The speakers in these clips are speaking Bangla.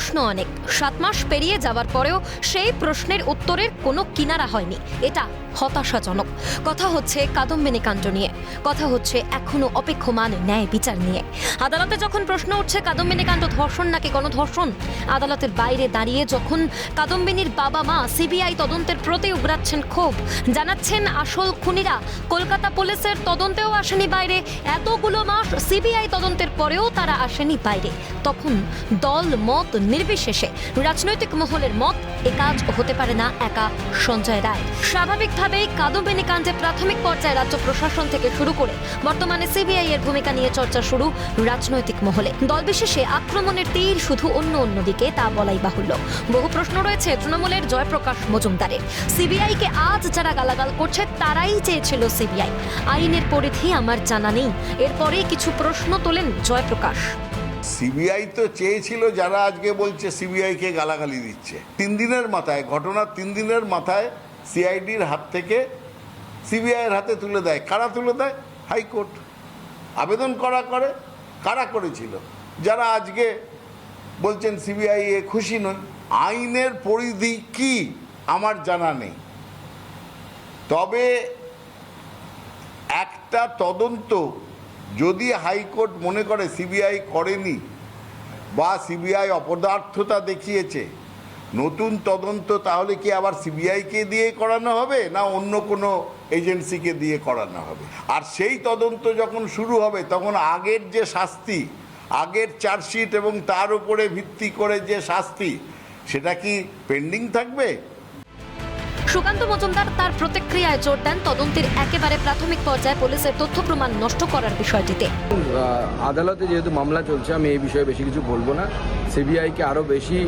প্রশ্ন অনেক। 7 মাস পেরিয়ে যাওয়ার পরেও সেই প্রশ্নের উত্তরের কোনো কিনারা হয়নি। এটা হতাশাজনক। কথা হচ্ছে কাদম্বিনী কাণ্ড নিয়ে, কথা হচ্ছে এখনো অপেক্ষমান ন্যায় বিচার নিয়ে। আদালতে যখন প্রশ্ন উঠছে কাদম্বিনী কাণ্ড ধর্ষণ নাকি গণধর্ষণ, আদালতের বাইরে দাঁড়িয়ে যখন কাদম্বিনীর বাবা মা সিবিআই তদন্তের প্রতি উগরাচ্ছেন ক্ষোভ, জানাচ্ছেন আসল খুনিরা কলকাতা পুলিশের তদন্তেও আসেনি বাইরে, এতগুলো মাস সিবিআই তদন্তের পরেও তারা আসেনি বাইরে, তখন দল মত নির্বিশেষে রাজনৈতিক মহলের মত এ কাজ হতে পারে না একা সঞ্জয় রায়। স্বাভাবিকভাবেই কাদম্বিনী কাণ্ডে প্রাথমিক পর্যায়ে রাজ্য প্রশাসন থেকে শুরু করে বর্তমানে সিবিআই এর ভূমিকা নিয়ে চর্চা শুরু রাজনৈতিক মহলে। দল বিশেষে আক্রমণের তীর শুধু অন্য দিকে তা বলাই বাহুল্য। বহু প্রশ্ন রয়েছে তৃণমূলের জয়প্রকাশ মজুমদারের। সিবিআই কে আজ যারা গালাগাল করছে তারাই চেয়েছিল সিবিআই, আইনের পরিধি আমার জানা নেই, এরপরে কিছু প্রশ্ন তোলেন জয়প্রকাশ। সিবিআই তো চেয়েছিল, যারা আজকে বলছে সিবিআই কে গালাগালি দিচ্ছে, 3 দিনের মাথায়, ঘটনার 3 দিনের মাথায় সিআইডির হাত থেকে সিবিআই এর হাতে তুলে দেয়। কারা তুলে দেয়? হাইকোর্ট। আবেদন কারা করেছিল? যারা আজকে বলছেন সিবিআই এ খুশি নয়। আইনের পরিধি কি আমার জানা নেই, তবে একটা তদন্ত যদি হাইকোর্ট মনে করে সিবিআই করেনি বা সিবিআই অপদার্থতা দেখিয়েছে, নতুন তদন্ত তাহলে কি আবার সিবিআইকে দিয়ে করানো হবে না অন্য কোনো এজেন্সিকে দিয়ে করানো হবে? আর সেই তদন্ত যখন শুরু হবে তখন আগের যে শাস্তি, আগের চার্জশিট এবং তার উপরে ভিত্তি করে যে শাস্তি, সেটা কি পেন্ডিং থাকবে? সুকান্ত মজুমদার তার প্রতিক্রিয়ায় জোর দেন তদন্তের একেবারে প্রাথমিক পর্যায়ে পুলিশের তথ্য প্রমাণ নষ্ট করার বিষয়টিতে। আদালতে যেহেতু মামলা চলছে, আমি এই বিষয়ে বেশি কিছু বলবো না। সিবিআইকে আরও বেশি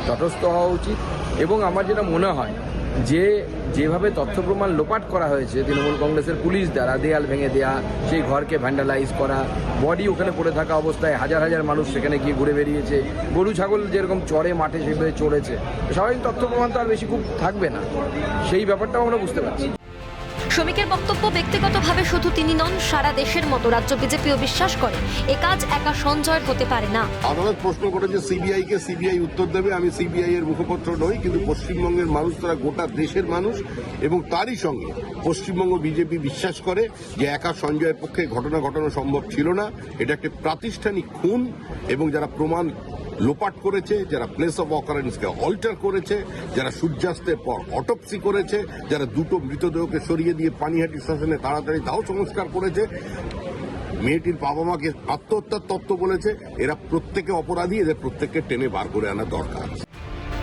তটস্থ হওয়া উচিত এবং আমার যেটা মনে হয় যে যেভাবে তথ্য প্রমাণ লোপাট করা হয়েছে তৃণমূল কংগ্রেসের পুলিশ দ্বারা, দেয়াল ভেঙে দেওয়া, সেই ঘরকে ভ্যান্ডালাইজ করা, বডি ওখানে পড়ে থাকা অবস্থায় হাজার মানুষ সেখানে গিয়ে ঘুরে বেরিয়েছে, গরু ছাগল যেরকম চড়ে মাঠে সেভাবে চড়েছে, স্বাভাবিক তথ্য প্রমাণ তো আর বেশি খুব থাকবে না, সেই ব্যাপারটাও আমরা বুঝতে পারছি। শ্রমিকের বক্তব্য, ব্যক্তিগতভাবে শুধু তিনি নন, সারা দেশের মতো রাজ্য বিজেপিও বিশ্বাস করে এ কাজ একা সঞ্জয়ের হতে পারে না। আদালত প্রশ্ন করেছে সিবিআই কে, সিবিআই উত্তর দেবে। আমি সিবিআই এর মুখপত্র নই, কিন্তু পশ্চিমবঙ্গের মানুষ, তারা গোটা দেশের মানুষ, এবং তারই সঙ্গে পশ্চিমবঙ্গ বিজেপি বিশ্বাস করে যে একা সঞ্জয়ের পক্ষে ঘটনা ঘটানো সম্ভব ছিল না। এটা একটি প্রাতিষ্ঠানিক খুন, এবং যারা প্রমাণ লোপাট করেছে, যারা প্লেস অফ অকারেন্সকে অল্টার করেছে, যারা সূর্যাস্তের পর অটোপসি করেছে, যারা দুটো মৃতদেহকে সরিয়ে দিয়ে পানিহাটি শ্মশানে তাড়াতাড়ি দাহ সংস্কার করেছে, মেয়েটির বাবা মাকে আত্মহত্যার তত্ত্ব বলেছে, এরা প্রত্যেকে অপরাধী। এদের প্রত্যেককে টেনে বার করে আনা দরকার।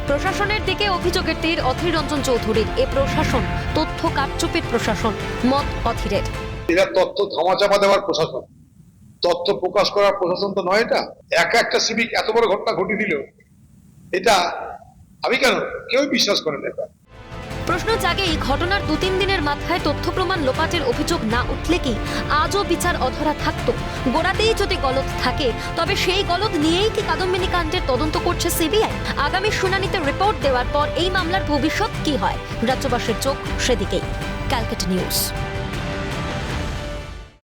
প্রশাসনের দিকে অভিযোগের তীর অধীর রঞ্জন চৌধুরীর। এ প্রশাসন তথ্য কারচুপির প্রশাসন, মত অধীরের। এরা তথ্য ধামাচাপা দেওয়ার প্রশাসন, তথ্য প্রকাশ করার প্রশাসন তো নয়। এটা একটা সিভিক এত বড় ঘটনা ঘটিয়ে দিল, এটা আমি কেউ বিশ্বাস করে না। প্রশ্ন জাগে, এই ঘটনার 2-3 দিনের মাথায় তথ্য প্রমাণ লোপাটের অভিযোগ না উঠলে কি আজও বিচার অধরা থাকতো? গোড়াতেই যদি গলদ থাকে, তবে সেই গলদ নিয়েই কি কাদম্বিনী কাণ্ডের তদন্ত করছে সিবিআই? আগামী শুনানিতে রিপোর্ট দেওয়ার পর এই মামলার ভবিষ্যৎ কি হয়? রাজ্যবাসীর চোখ সেদিকেই। ক্যালকাটা নিউজ।